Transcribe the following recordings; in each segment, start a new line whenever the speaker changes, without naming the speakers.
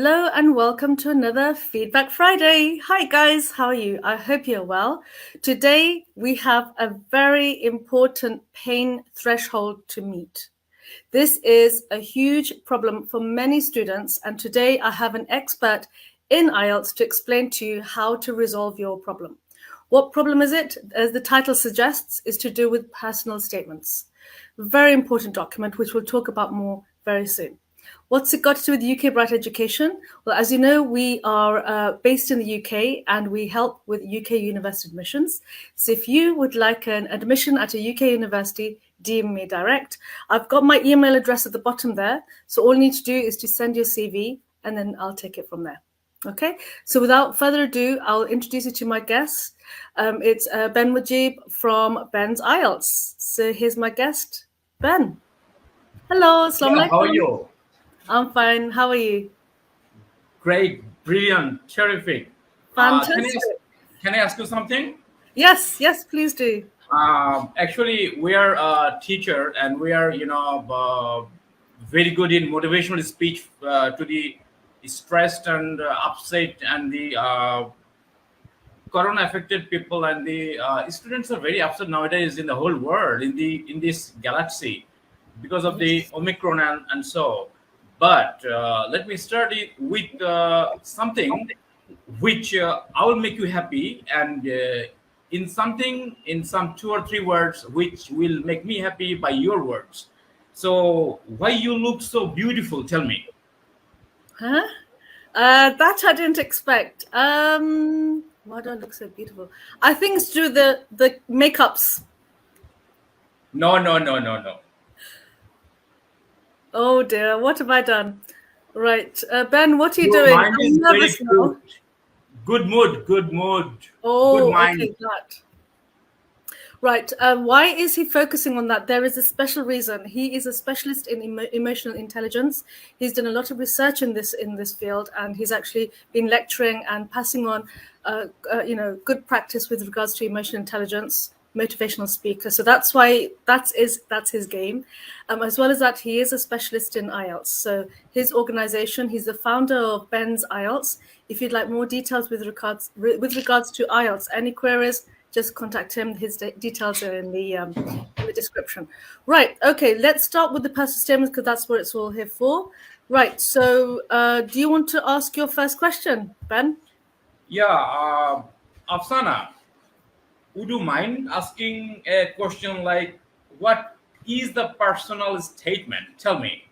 Hello and welcome to another Feedback Friday. Hi guys, how are you? I hope you're well. Today we have a very important pain threshold to meet. This is a huge problem for many students, and today I have an expert in IELTS to explain to you how to resolve your problem. What problem is it? As the title suggests, is to do with personal statements. Very important document, which we'll talk about more very soon. What's it got to do with UK Bright Education? Well, as you know, we are based in the UK and we help with UK university admissions. So if you would like an admission at a UK university, DM me direct. I've got my email address at the bottom there. So all you need to do is to send your CV and then I'll take it from there. Okay, so without further ado, I'll introduce you to my guest. It's Ben Mujib from Ben's IELTS. So here's my guest, Ben. Hello, assalamu alaikum.
How are you?
I'm fine. How are you?
Great, brilliant, terrific.
Fantastic.
Can I ask you something?
Yes, please do.
Actually, we are a teacher and we are, very good in motivational speech to the stressed and upset and the corona affected people, and the students are very upset nowadays in the whole world, in this galaxy, because of the Omicron and so. But let me start it with something which I will make you happy, and in some 2 or 3 words which will make me happy by your words. So why you look so beautiful? Tell me.
Huh? That I didn't expect. Why do I look so beautiful? I think it's through the makeups.
No.
Oh dear, what have I done? Right, Ben, what are you doing?
Mind is very good. Good mood.
Oh,
good mind.
Okay, that. Right, why is he focusing on that? There is a special reason. He is a specialist in emotional intelligence. He's done a lot of research in this field, and he's actually been lecturing and passing on, good practice with regards to emotional intelligence. Motivational speaker. So that's why that's his game. As well as that, he is a specialist in IELTS. So his organization, he's the founder of Ben's IELTS. If you'd like more details with regards to IELTS, any queries, just contact him. His details are in the description. Right. Okay. Let's start with the personal statement because that's what it's all here for. Right. So do you want to ask your first question, Ben?
Yeah. Afsana, would you mind asking a question like, what is the personal statement? Tell me.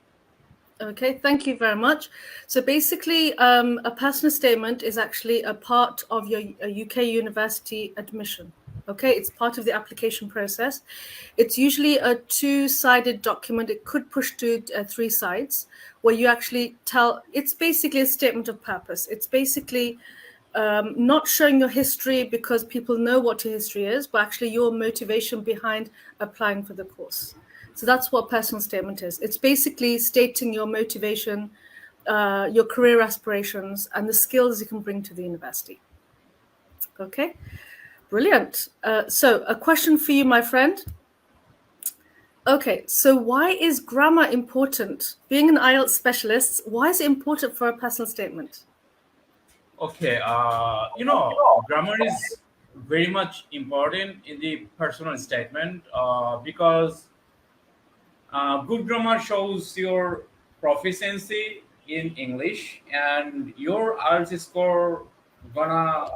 Okay, thank you very much. So basically, a personal statement is actually a part of your UK university admission. Okay, it's part of the application process. It's usually a 2-sided document. It could push to 3 sides, where you actually it's basically a statement of purpose. It's basically not showing your history because people know what your history is, but actually your motivation behind applying for the course. So that's what personal statement is. It's basically stating your motivation, your career aspirations, and the skills you can bring to the university. Okay, brilliant. So a question for you, my friend. Okay, so why is grammar important? Being an IELTS specialist, why is it important for a personal statement?
Okay, grammar is very much important in the personal statement because good grammar shows your proficiency in English, and your IELTS score gonna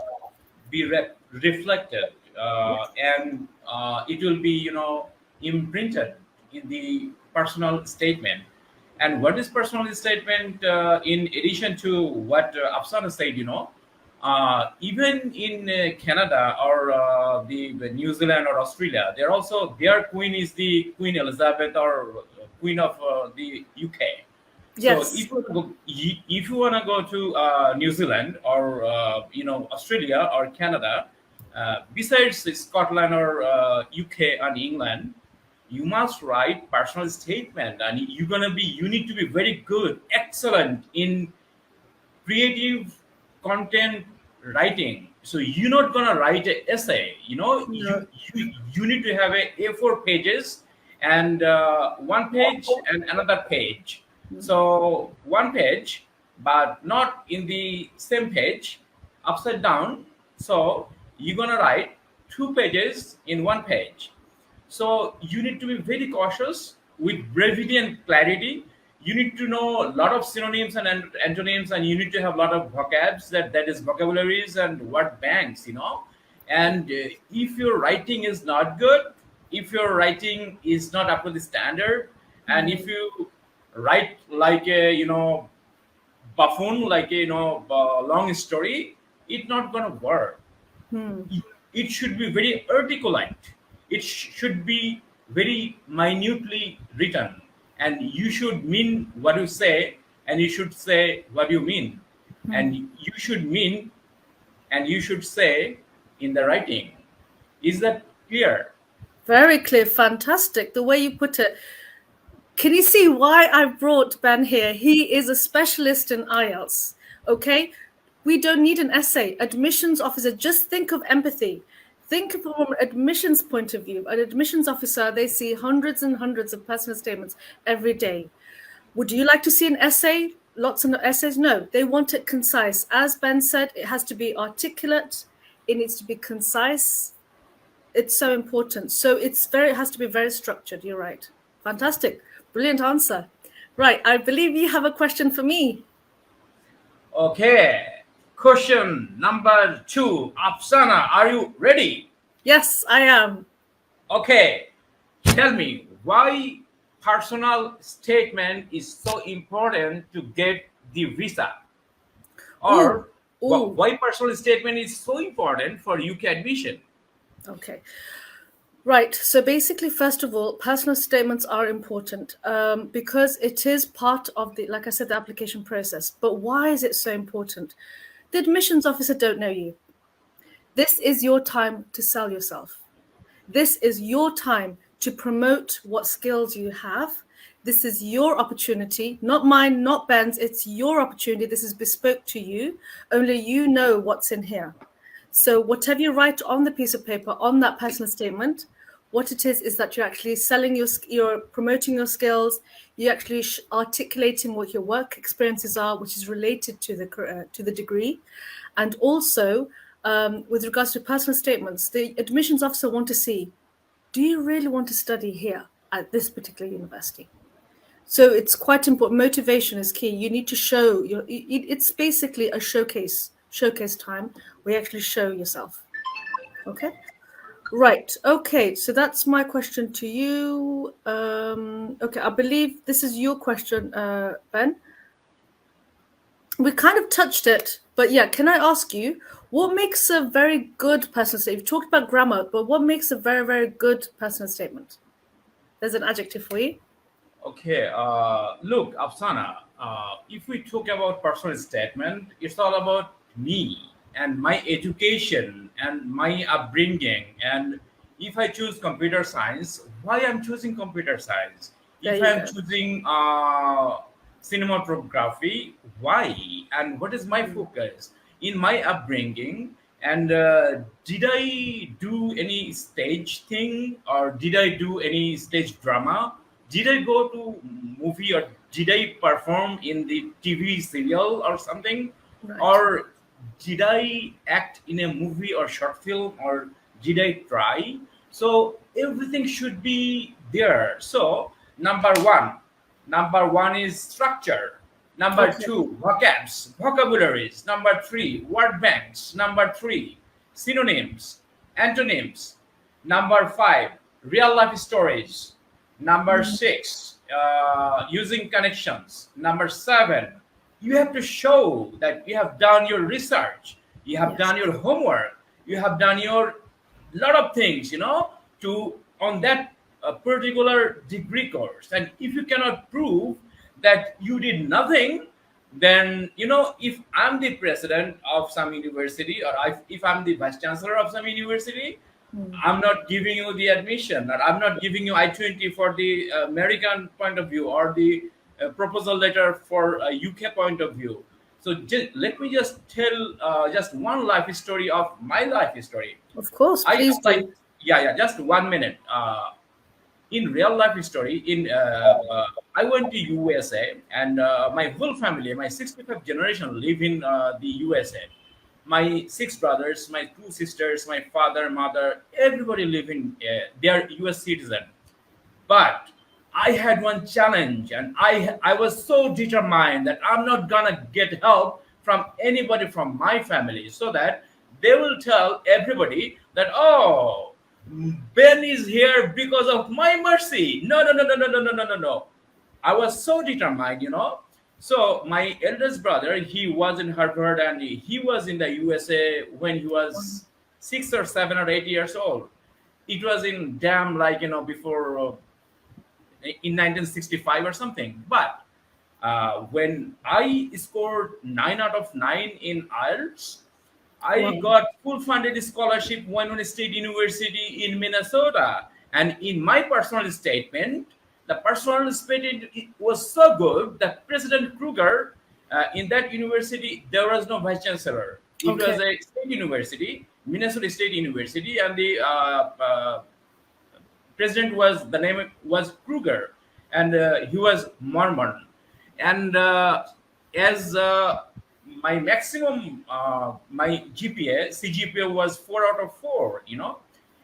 be reflected, and it will be imprinted in the personal statement. And what is personal statement? In addition to what Afsana said, even in Canada or the New Zealand or Australia, their queen is the Queen Elizabeth or Queen of the UK.
Yes.
So if you wanna go to New Zealand or Australia or Canada, besides Scotland or UK and England, you must write personal statement, and you need to be very good, excellent in creative content writing. So you're not gonna write an essay.
No.
You need to have A4 pages and one page and another page. So one page but not in the same page, upside down. So you're gonna write 2 pages in 1 page. So you need to be very cautious with brevity and clarity. You need to know a lot of synonyms and antonyms, and you need to have a lot of vocabs, that is vocabularies and word banks, And if your writing is not good, if your writing is not up to the standard, and if you write like a buffoon, like a long story, it's not gonna work. It should be very articulate. It should be very minutely written, and you should mean what you say, and you should say what you mean, and you should mean, and you should say in the writing. Is that clear?
Very clear. Fantastic. The way you put it. Can you see why I brought Ben here? He is a specialist in IELTS. Okay? We don't need an essay. Admissions officer, just think of empathy. Think from an admissions point of view. An admissions officer, they see hundreds and hundreds of personal statements every day. Would you like to see an essay? Lots of essays? No, they want it concise. As Ben said, it has to be articulate. It needs to be concise. It's so important. So it has to be very structured. You're right. Fantastic. Brilliant answer. Right. I believe you have a question for me.
Okay. Question number 2. Afsana, are you ready?
Yes, I am.
Okay. Tell me why personal statement is so important to get the visa, or why personal statement is so important for UK admission.
Okay. Right. So basically, first of all, personal statements are important because it is part of the, like I said, the application process. But why is it so important? The admissions officer don't know you. This is your time to sell yourself. This is your time to promote what skills you have. This is your opportunity, not mine, not Ben's. It's your opportunity. This is bespoke to you. Only you know what's in here. So whatever you write on the piece of paper, on that personal statement, what it is that you're actually selling you're promoting your skills. You're actually articulating what your work experiences are, which is related to the degree, and also with regards to personal statements, the admissions officer want to see: do you really want to study here at this particular university? So it's quite important. Motivation is key. You need to show it's basically a showcase time where you actually show yourself. Okay. Right. Okay. So that's my question to you. Okay. I believe this is your question, Ben. We kind of touched it, but yeah, can I ask you, what makes a very good personal statement? You've talked about grammar, but what makes a very, very good personal statement? There's an adjective for you.
Okay. Look, Afsana, if we talk about personal statement, it's all about me and my education and my upbringing. And if I choose computer science, why I'm choosing computer science? If I'm choosing cinematography, why? And what is my focus in my upbringing? And did I do any stage thing, or did I do any stage drama? Did I go to movie, or did I perform in the TV serial or something?
Right.
Or did I act in a movie or short film, or did I try? So everything should be there. So number one is structure. Number two, vocabularies. Number three, word banks. Number three, synonyms, antonyms. Number five, real life stories. Number six, using connections. Number seven, you have to show that you have done your research, you have done your homework, you have done your lot of things, to on that particular degree course. And if you cannot prove that you did nothing, then if I'm the president of some university, or if I'm the vice chancellor of some university, I'm not giving you the admission, or I'm not giving you I-20 for the American point of view, or the proposal letter for a UK point of view. So let me just tell just one life story of my life story.
Of course, please do.
Yeah, just 1 minute. in real life story, I went to USA, and my whole family, my 65th generation, live in the USA. My six brothers, my two sisters, my father, mother, everybody live in. They are US citizen. But I had one challenge, and I was so determined that I'm not gonna get help from anybody from my family, so that they will tell everybody that, oh, Ben is here because of my mercy. No, no, no, no, no, no, no, no, no, no. I was so determined. So my eldest brother, he was in Harvard, and he was in the USA when he was 6 or 7 or 8 years old. It was in damn, like, before, in 1965 or something. But when I scored 9 out of 9 in IELTS, I
Wow.
got full funded scholarship one State University in Minnesota. And in my personal statement, the personal statement was so good that President Kruger, in that university, there was no vice chancellor. It
Okay.
was a state university, Minnesota State University, and the president was, the name was Kruger, and he was Mormon. And as my maximum, my GPA, CGPA was 4 out of 4.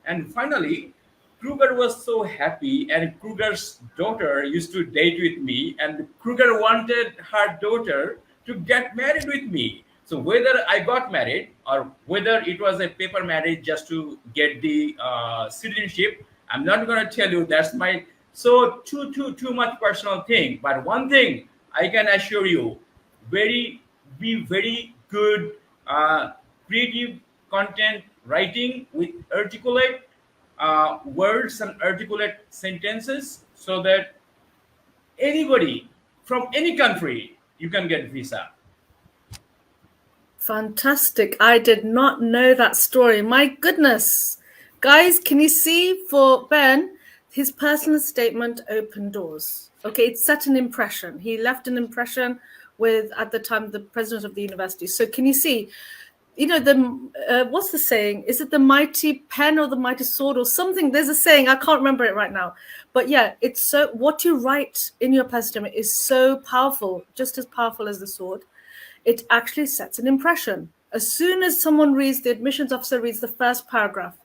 And finally, Kruger was so happy, and Kruger's daughter used to date with me, and Kruger wanted her daughter to get married with me. So whether I got married or whether it was a paper marriage just to get the citizenship, I'm not going to tell you. That's my so too much personal thing. But one thing I can assure you, be very good, creative content writing with articulate words and articulate sentences, so that anybody from any country you can get visa.
Fantastic. I did not know that story. My goodness. Guys, can you see for Ben, his personal statement opened doors? Okay, it set an impression. He left an impression with, at the time, the president of the university. So can you see, what's the saying? Is it the mighty pen or the mighty sword or something? There's a saying, I can't remember it right now. But yeah, it's so, what you write in your personal statement is so powerful, just as powerful as the sword. It actually sets an impression. As soon as someone reads, the admissions officer reads the first paragraph,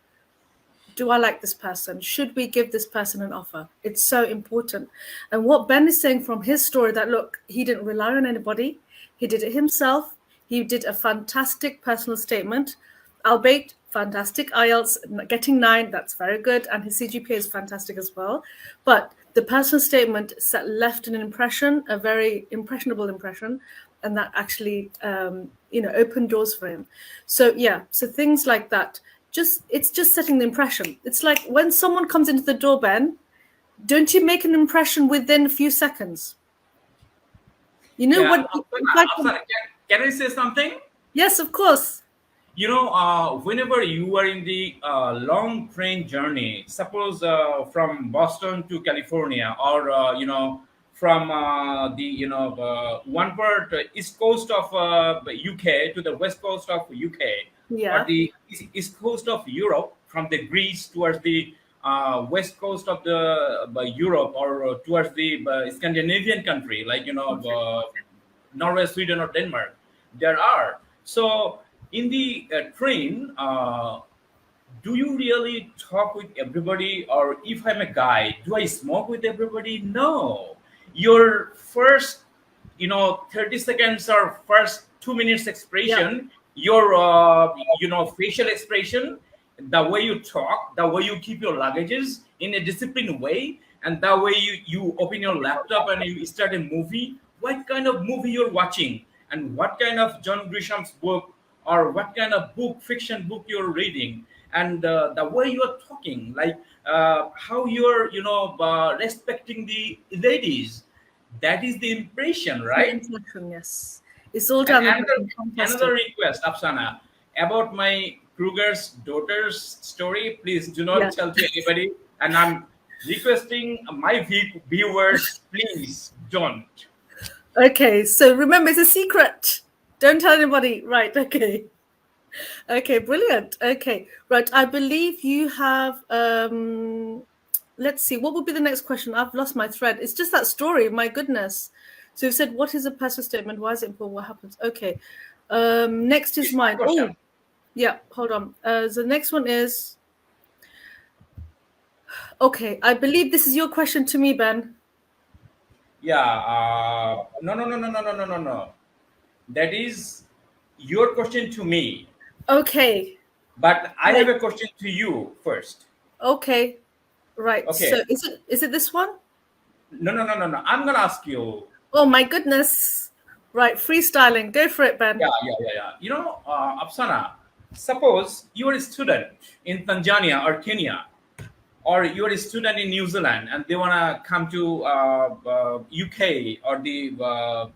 do I like this person? Should we give this person an offer? It's so important. And what Ben is saying from his story, that look, he didn't rely on anybody. He did it himself. He did a fantastic personal statement, albeit fantastic IELTS, getting 9, that's very good. And his CGPA is fantastic as well. But the personal statement left an impression, a very impressionable impression, and that actually, opened doors for him. So yeah, so things like that, it's just setting the impression. It's like when someone comes into the door, Ben, don't you make an impression within a few seconds? You know
Yeah,
what?
Afsana, can I say something?
Yes, of course.
Whenever you are in the long train journey, suppose from Boston to California, or from the one part east coast of UK to the west coast of UK, or
Yeah.
the east coast of Europe, from the Greece towards the west coast of the Europe, or towards the Scandinavian country, like Norway, Sweden, or Denmark. There are. So in the train, do you really talk with everybody? Or if I'm a guy, do I smoke with everybody? No. Your first, 30 seconds or first 2 minutes
Yeah.
expression, your, facial expression, the way you talk, the way you keep your luggages in a disciplined way, and the way you open your laptop and you start a movie, what kind of movie you're watching, and what kind of John Grisham's book, or what kind of fiction book you're reading, and the way you're talking, like how you're, respecting the ladies. That is the impression,
The
right?
impression, yes. It's all
And
done.
another
Fantastic.
request, Afsana, about my Kruger's daughter's story. Please do
Yeah.
not tell to anybody. And I'm requesting my viewers, please don't.
Okay, so remember, it's a secret. Don't tell anybody. Right, okay. Okay, brilliant. Okay, right. I believe you have let's see, what would be the next question? I've lost my thread. It's just that story. My goodness. So you've said, what is a personal statement? Why is it important? What happens? Okay. Next is
It's my
mine.
question.
Oh, yeah. Hold on. The next one is, okay. I believe this is your question to me, Ben.
Yeah. No, no, no, no, no, no, no, no, no. That is your question to me.
Okay.
But I have
Right.
a question to you first.
Okay. Right. So
Okay.
is it this one?
No, no, no, no, no. I'm gonna ask you.
Oh my goodness. Right. Freestyling. Go for it, Ben.
Yeah, yeah, yeah, yeah. Apsana, suppose you are a student in Tanzania or Kenya, or you are a student in New Zealand, and they wanna come to UK or the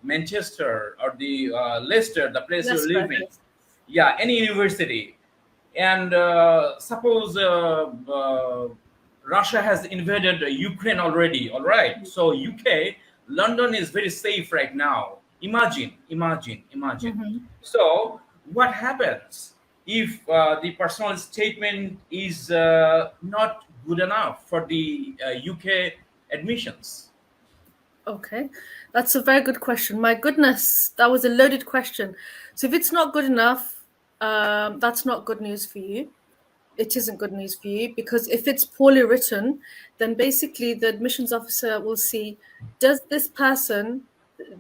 Manchester or the Leicester, the place you're
Leicester.
living.
Yes.
Yeah, any university. And suppose Russia has invaded Ukraine already. All right, so UK, London is very safe right now. Imagine, imagine, imagine.
Mm-hmm.
So what happens if the personal statement is not good enough for the UK admissions?
Okay, that's a very good question. My goodness, that was a loaded question. So if it's not good enough, that's not good news for you. It isn't good news for you because if it's poorly written, then basically the admissions officer will see, does this person,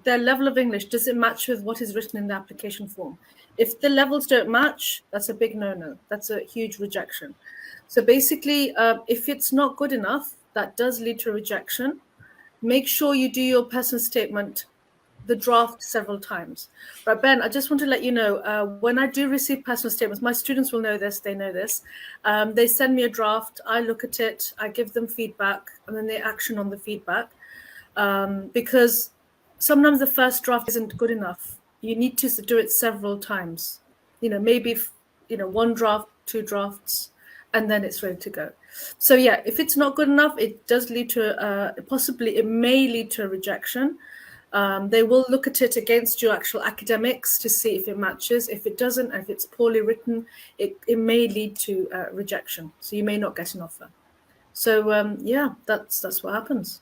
their level of English, does it match with what is written in the application form? If the levels don't match, that's a big no-no. That's a huge rejection. So basically, if it's not good enough, that does lead to a rejection. Make sure you do your personal statement, the draft, several times. Right, Ben, I just want to let you know, when I do receive personal statements, my students will know this, they know this. They send me a draft, I look at it, I give them feedback, and then they action on the feedback. Because sometimes the first draft isn't good enough. You need to do it several times. Maybe, one draft, two drafts, and then it's ready to go. So yeah, if it's not good enough, it does lead to possibly it may lead to a rejection. They will look at it against your actual academics to see if it matches. If it doesn't, if it's poorly written, it may lead to rejection. So you may not get an offer. So yeah, that's what happens.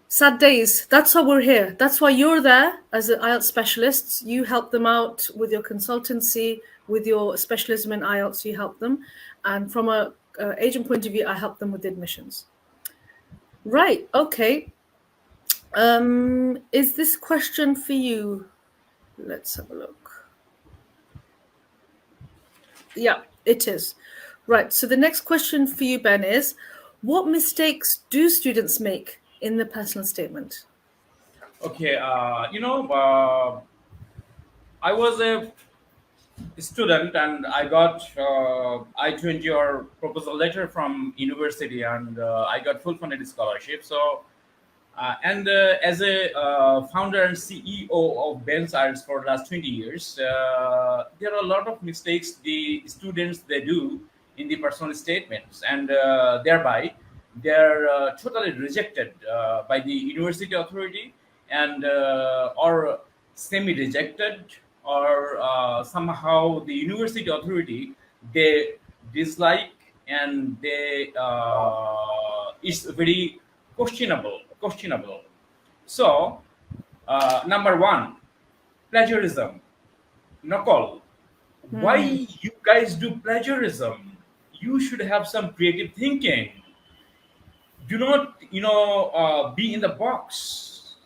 Sad days. That's why we're here. That's why you're there as an IELTS specialist. You help them out with your consultancy, with your specialism in IELTS. You help them, and from a agent point of view, I help them with admissions. Right. Okay. Is this question for you? Let's have a look. Yeah, it is. Right. So the next question for you, Ben, is what mistakes do students make in the personal statement?
Okay, I was a student and I got I-20 or proposal letter from university, and I got full funded scholarship. So and as a founder and CEO of Ben Science for the last 20 years, there are a lot of mistakes the students they do in the personal statements, and thereby they're totally rejected by the university authority, and or semi-rejected, or somehow the university authority they dislike, and they it's very questionable. So number one, plagiarism, nakal. Why you guys do plagiarism? You should have some creative thinking. Do not be in the box.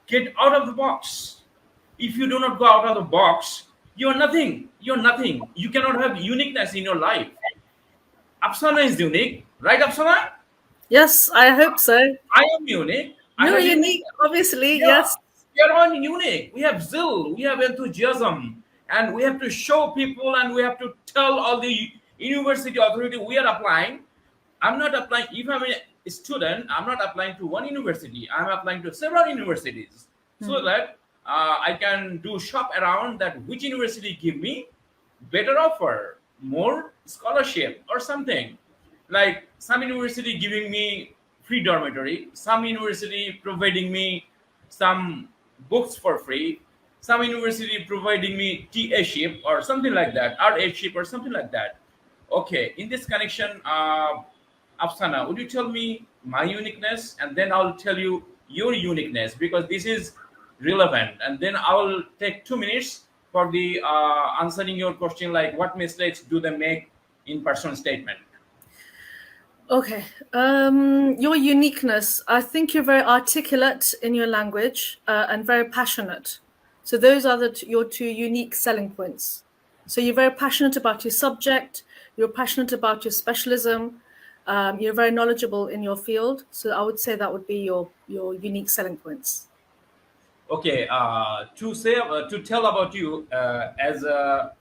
Get out of the box. If you do not go out of the box, you're nothing. You're nothing. You cannot have uniqueness in your life. Apsana is unique, right, Apsana?
Yes, I hope so.
I am unique. I
You're
have
unique,
uniqueness.
obviously.
Yeah,
Yes.
we are all unique. We have zeal, we have enthusiasm, and we have to show people, and we have to tell all the university authority we are applying. I'm not applying. If I'm a student, I'm not applying to one university. I'm applying to several universities, so that I can do shop around that which university give me better offer, more scholarship or something. Like some university giving me free dormitory, some university providing me some books for free, some university providing me TA ship or something like that, RA ship or something like that. Okay, in this connection, Afsana, would you tell me my uniqueness, and then I'll tell you your uniqueness, because this is relevant, and then I will take 2 minutes for the answering your question, like what mistakes do they make in personal statement.
Okay. Your uniqueness. I think you're very articulate in your language and very passionate. So those are your two unique selling points. So you're very passionate about your subject. You're passionate about your specialism. You're very knowledgeable in your field. So I would say that would be your unique selling points.
Okay, to tell about you as a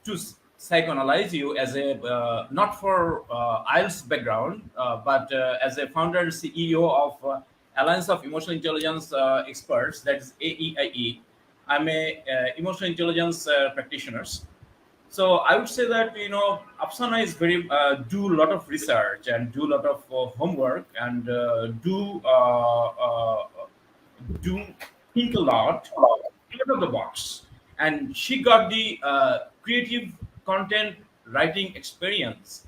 to psychoanalyze you as a not for IELTS background, but as a founder and CEO of Alliance of Emotional Intelligence Experts, that is AEIE. I'm a emotional intelligence practitioner. So I would say that Apsana is very do a lot of research and do a lot of homework and do think a lot out of the box, and she got the creative content writing experience.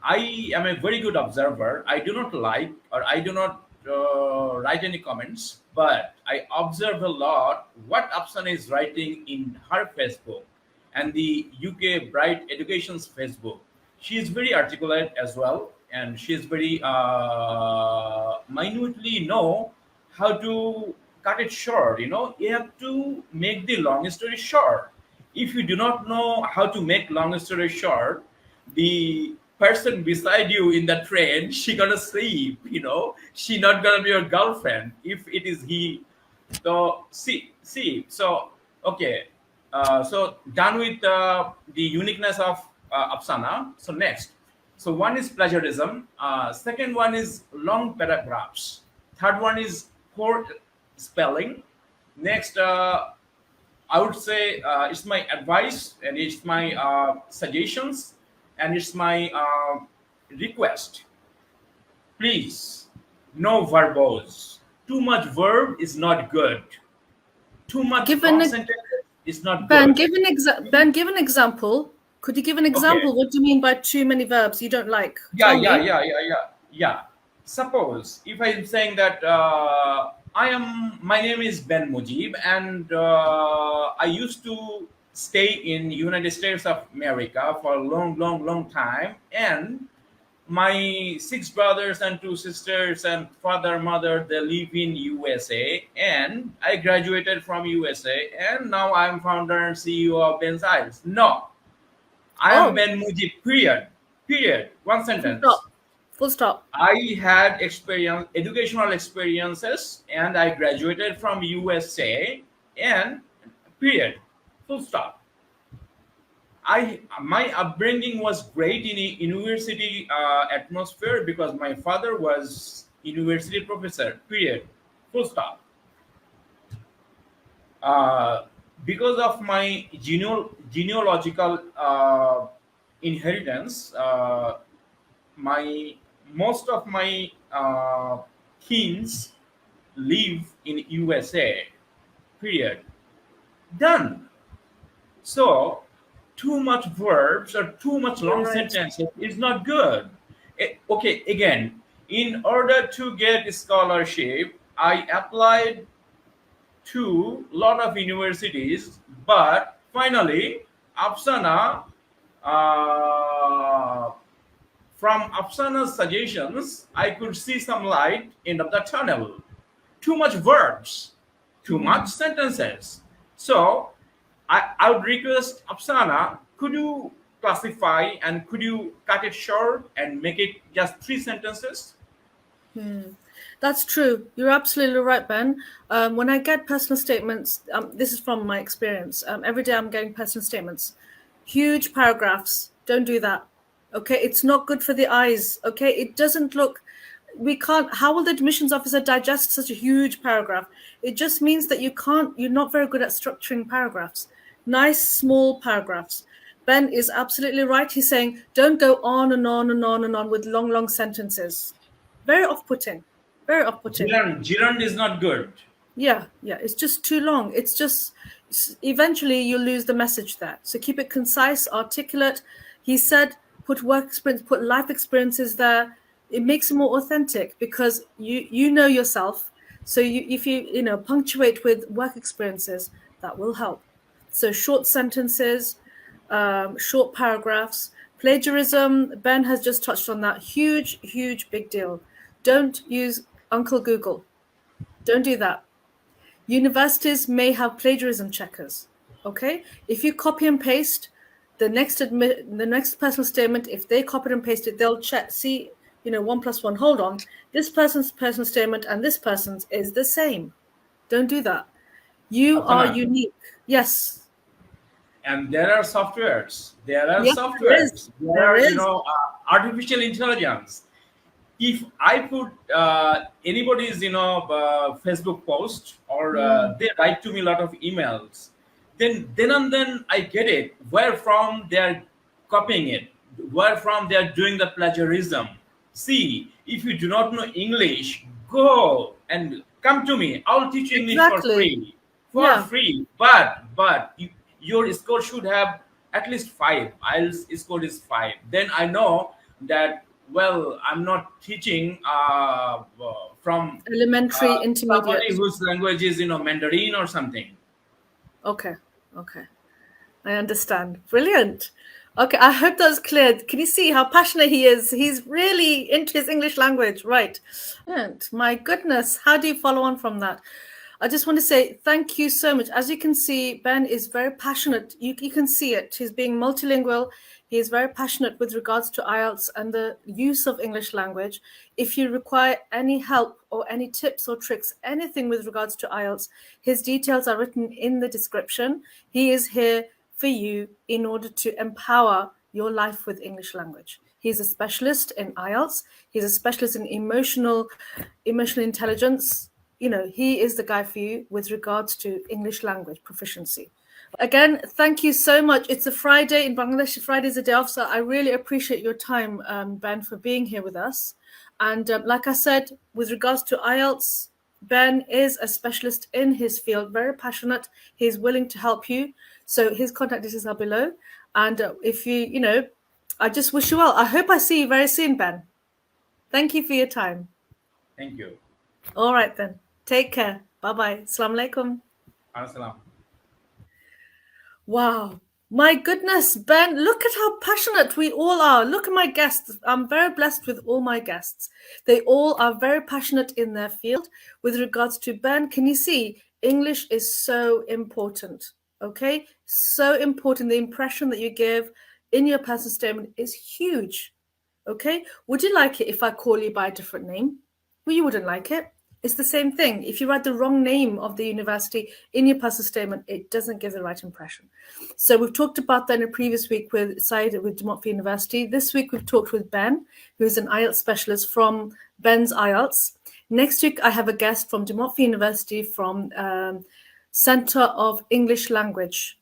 I am a very good observer. I do not like or I do not write any comments, but I observe a lot what Apsana is writing in her Facebook and the UK Bright Education's Facebook. She is very articulate as well, and she is very minutely know how to cut it short. You have to make the long story short. If you do not know how to make long story short, the person beside you in the train, she gonna sleep. She not gonna be your girlfriend if it is he. So see. So okay. So done with the uniqueness of Apsana. So next, so one is plagiarism. Second one is long paragraphs. Third one is poor spelling. Next, I would say it's my advice and it's my suggestions and it's my request. Please, no verbose. Too much verb is not good. Too much
Give
long
an
sentence is not
Ben.
good.
Ben, give an example. Could you give an
Okay.
example? What do you mean by too many verbs you don't like?
Yeah,
Tell
yeah,
me.
yeah, yeah, yeah, yeah. Suppose if I'm saying that my name is Ben Mujib, and I used to stay in United States of America for a long, long, long time, and my 6 brothers and 2 sisters and father, mother, they live in USA, and I graduated from USA, and now I'm founder and CEO of Ben's Isles. No, I am
Oh,
Ben Mujib. Period. Period. One
full stop.
sentence.
Full stop.
I had educational experiences, and I graduated from USA, and period. Full stop. My upbringing was great in a university atmosphere because my father was university professor. Period. Full stop. Uh, because of my genealogical inheritance, my most of my kins live in USA. Period. Done. So too much verbs or too much long
Right.
sentences is not good. Okay, again, in order to get scholarship, I applied to lot of universities, but finally, Apsana, uh, from Apsana's suggestions, I could see some light end of the tunnel. Too much verbs, too much sentences. So I would request Apsana, could you classify and could you cut it short and make it just 3 sentences?
That's true. You're absolutely right, Ben. When I get personal statements, this is from my experience. Every day I'm getting personal statements. Huge paragraphs. Don't do that. Okay, it's not good for the eyes. Okay, it doesn't look. We can't. How will the admissions officer digest such a huge paragraph? It just means that you can't. You're not very good at structuring paragraphs. Nice small paragraphs. Ben is absolutely right. He's saying don't go on and on and on and on with long, long sentences. Very off-putting. Very off-putting.
Girand is not good.
Yeah, it's just too long. It's just eventually you lose the message there. So keep it concise, articulate. He said put work experience, put life experiences there. it makes it more authentic because you know yourself. So if you punctuate with work experiences, that will help. So short sentences, short paragraphs. Plagiarism, Ben has just touched on that. Huge, huge, big deal. Don't use Uncle Google. Don't do that. Universities may have plagiarism checkers. Okay, if you copy and paste the next personal statement, if they copied and pasted, they'll check, see, 1 + 1. Hold on, this person's personal statement and this person's is the same. Don't do that. You are
Archana.
unique. Yes.
And there are softwares. There are
Yes, there is.
softwares. There
There
are,
is.
artificial intelligence. If I put anybody's, Facebook post, or they write to me a lot of emails, then I get it. Where from they are copying it? Where from they are doing the plagiarism? See, if you do not know English, go and come to me. I'll teach you English for
Exactly.
free. For
Yeah.
free. But your score should have at least 5. IELTS score is 5. Then I know that, well, I'm not teaching from
Elementary,
somebody
intermediate.
whose language is Mandarin or something.
Okay. Okay. I understand. Brilliant. Okay, I hope that was clear. Can you see how passionate he is? He's really into his English language, right? And my goodness, how do you follow on from that? I just want to say thank you so much. As you can see, Ben is very passionate. You can see it. He's being multilingual. He is very passionate with regards to IELTS and the use of English language. If you require any help or any tips or tricks, anything with regards to IELTS, his details are written in the description. He is here for you in order to empower your life with English language. He's a specialist in IELTS. He's a specialist in emotional intelligence. He is the guy for you with regards to English language proficiency. Again, thank you so much. It's a Friday in Bangladesh. Friday is a day off, so I really appreciate your time, Ben, for being here with us. And like I said, with regards to IELTS, Ben is a specialist in his field, very passionate. He's willing to help you. So his contact details are below. And if I just wish you well. I hope I see you very soon, Ben. Thank you for your time.
Thank you.
All right, then. Take care. Bye-bye. Assalamu alaikum.
Assalam.
Wow. My goodness, Ben, look at how passionate we all are. Look at my guests. I'm very blessed with all my guests. They all are very passionate in their field. With regards to Ben, can you see? English is so important, okay? So important. The impression that you give in your personal statement is huge, okay? Would you like it if I call you by a different name? Well, you wouldn't like it. It's the same thing. If you write the wrong name of the university in your personal statement, it doesn't give the right impression. So we've talked about that in a previous week with Said with Democracy University. This week we've talked with Ben, who's an IELTS specialist from Ben's IELTS. Next week I have a guest from Democracy University from Center of English Language,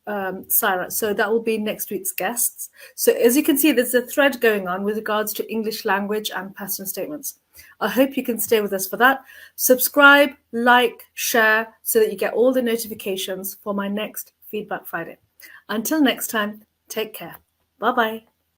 Sarah. So that will be next week's guests. So as you can see, there's a thread going on with regards to English language and personal statements. I hope you can stay with us for that. Subscribe, like, share, so that you get all the notifications for my next Feedback Friday. Until next time, take care. Bye-bye.